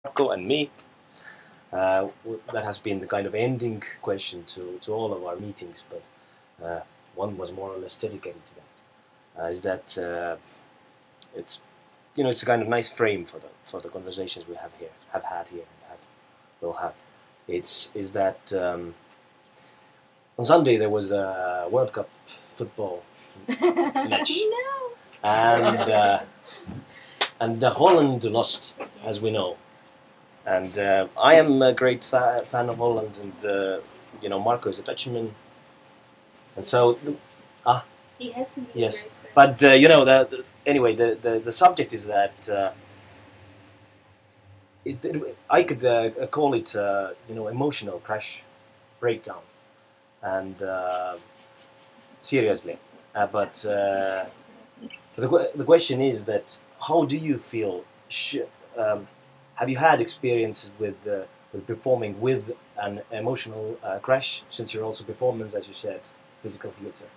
Marco and me. That has been the kind of ending question to all of our meetings, but one was more or less dedicated to that. Is that it's it's a kind of nice frame for the conversations we have had here, and will have. It's is that on Sunday there was a World Cup football match, No. and Holland lost, as we know. And I am a great fan of Holland, and Marco is a Dutchman, and so He has to be. yes. A great But anyway, the subject is that I could call it emotional crash, breakdown, and seriously. But the question is that how do you feel? Have you had experiences with performing with an emotional crash, since you're also performance, as you said, physical theatre?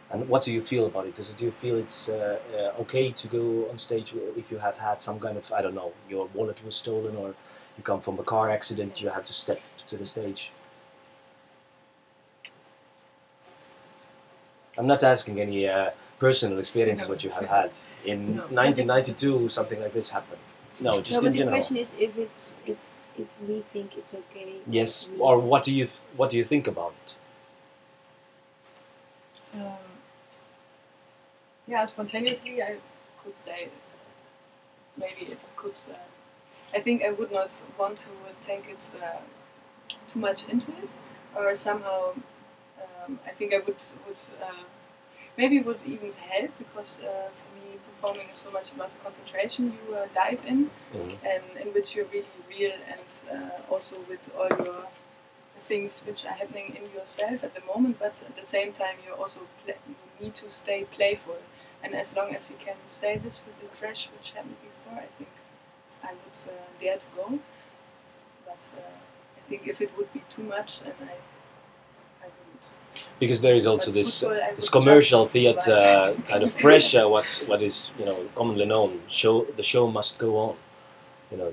And what do you feel about it? Do you feel it's okay to go on stage if you have had some kind of, I don't know, your wallet was stolen, or you come from a car accident, you have to step to the stage? I'm not asking any personal experiences what you have had. In 1992, something like this happened. No, just in the general. question is if we think it's okay. Yes, or what do you think about it? Yeah, spontaneously I could say maybe it could. I think I would not want to take it too much into it, or somehow I think I would maybe would even help, because for me performing is so much about the concentration you dive in, and in which you're really real, and also with all your things which are happening in yourself at the moment, but at the same time you also you need to stay playful, and as long as you can stay this with the crash which happened before, I think I would dare to go. But I think if it would be too much, then I wouldn't. Because there is also this commercial theatre kind of pressure. What is commonly known. The show must go on.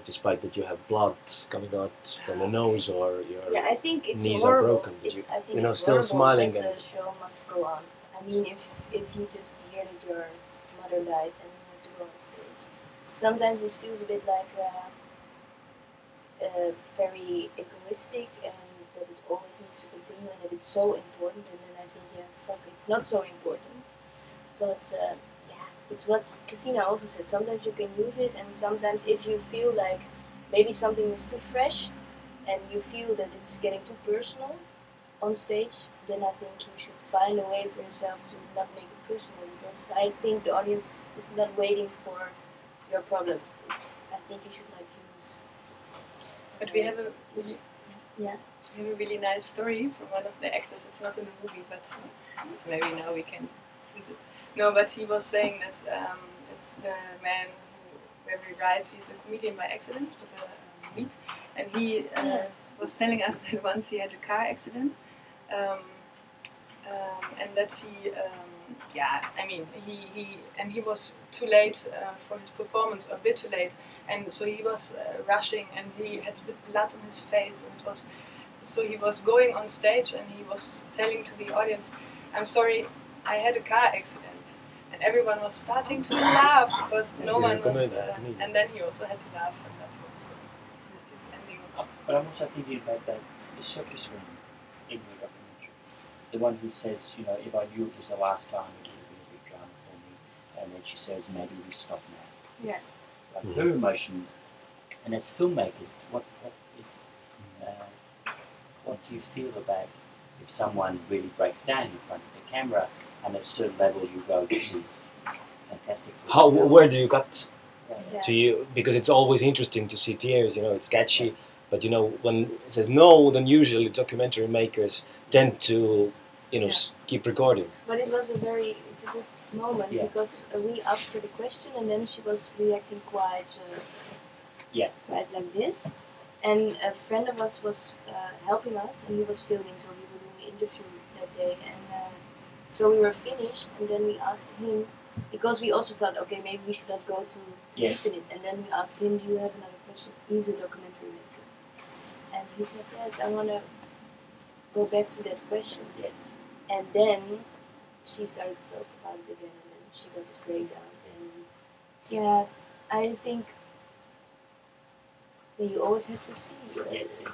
Despite that you have blood coming out from the nose, or your I think it's knees horrible. are broken, but I think you're it's still smiling. That the show must go on. I mean, if you just hear that your mother died and you have to go on stage, sometimes this feels a bit like very egoistic, and that it always needs to continue, and that it's so important. And then I think, fuck, it's not so important. But it's what Christina also said. Sometimes you can use it, and sometimes if you feel like maybe something is too fresh, and you feel that it's getting too personal on stage, then I think you should find a way for yourself to not make it personal, because I think the audience is not waiting for your problems. I think you should not use. But we have we have a really nice story from one of the actors. It's not in the movie, but so maybe now we can use it. No, but he was saying that it's the man where he writes. He's a comedian by accident with a meet, and he was telling us that once he had a car accident, and that he was too late for his performance, a bit too late, and so he was rushing, and he had a bit blood on his face, and so he was going on stage, and he was telling to the audience, "I'm sorry, I had a car accident." And everyone was starting to laugh, because no one was, and then he also had to laugh, and that was his ending. But I'm also thinking about the circus woman in the documentary, the one who says, if I knew it was the last time, it would be a big drama for me, and then she says, maybe we stop now. Yes. Like her emotion, and as filmmakers, what do you feel about if someone really breaks down in front of the camera, and at a certain level you go, this is fantastic. Where do you cut Yeah. to you? Because it's always interesting to see tears. It's sketchy, but when it says no, then usually documentary makers tend to keep recording. But it's a good moment, because we asked her the question, and then she was reacting quite like this. And a friend of us was helping us, and he was filming, so we were doing the interview that day. And so we were finished, and then we asked him, because we also thought, okay, maybe we should not go to infinite. And then we asked him, do you have another question. He's a documentary maker. And he said, yes, I want to go back to that question. Yes. And then she started to talk about it again, and then she got this breakdown. And yeah, I think that you always have to see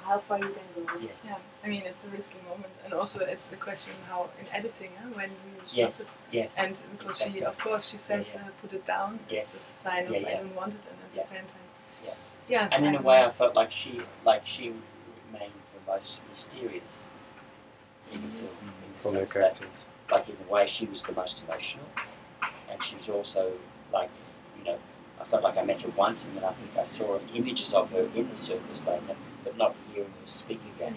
how far you can go. Yes. Yeah, I mean it's a risky moment, and also it's the question how in editing, when do you stop Yes. it? Yes. And because she, of course, she says put it down. Yes. It's a sign of I don't want it, and at the same time, And in a way, I felt like she remained the most mysterious in the film, in the From her sense that, characters. like in a way, she was the most emotional, and she was also like, I felt like I met her once, and then I think I saw images of her in the circus later, but not hearing her speak again.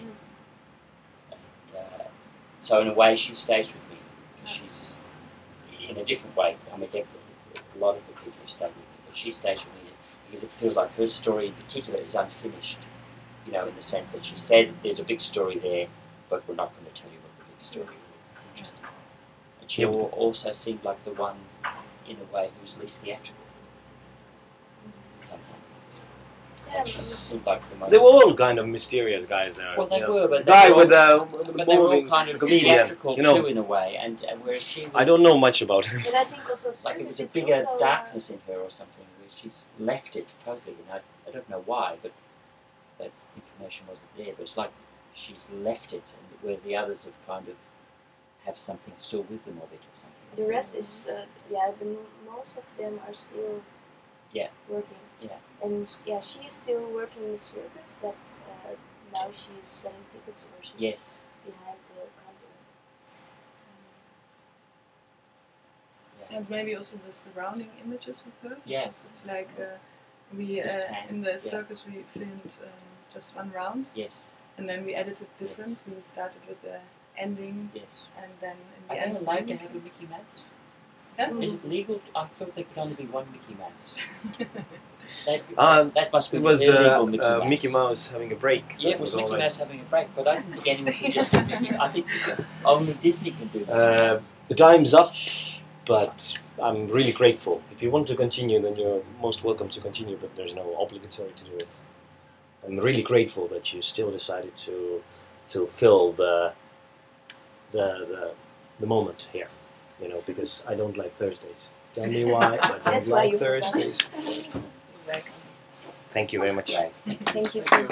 And, so in a way, she stays with me because she's in a different way. I mean, a lot of the people have stayed with me, but she stays with me because it feels like her story in particular is unfinished. In the sense that she said there's a big story there, but we're not going to tell you what the big story is. It's interesting. And she also seemed like the one, in a way, who's least theatrical. Somehow. Yeah, Like she seemed like the most... They were all kind of mysterious guys there. Well, they were, but the guy with but they were all moving kind of comedian, theatrical too, in a way, and whereas she was... I don't know much about him. But I think also Like it was a it's bigger also, darkness in her or something, where she's left it totally, and I don't know why, but that information wasn't there, but it's like she's left it, and where the others have kind of have something still with them of it or something. the rest is, most of them are still working. Yeah. And she is still working in the circus, but now she's selling tickets or she's behind the counter. And maybe also the surrounding images with her. Yeah. Because it's like we in the circus we filmed just one round. Yes. And then we edited different. We started with the ending. Yes. And then in the Are end. they allowed to have a Mickey Mouse? Yeah? Is it legal? I thought there could only be one Mickey Mouse. That must be It was illegal Mickey Mouse. Mickey Mouse having a break. So Yeah, it was Mickey all Mouse having a break, but I didn't think anyone could just do Mickey. I think only Disney can do that. The time's up, but I'm really grateful. If you want to continue, then you're most welcome to continue, but there's no obligatory to do it. I'm really grateful that you still decided to fill the moment here, because I don't like Thursdays. Tell me why I don't That's why like you forgot. Thursdays. Thank you very much. Right. Thank you too.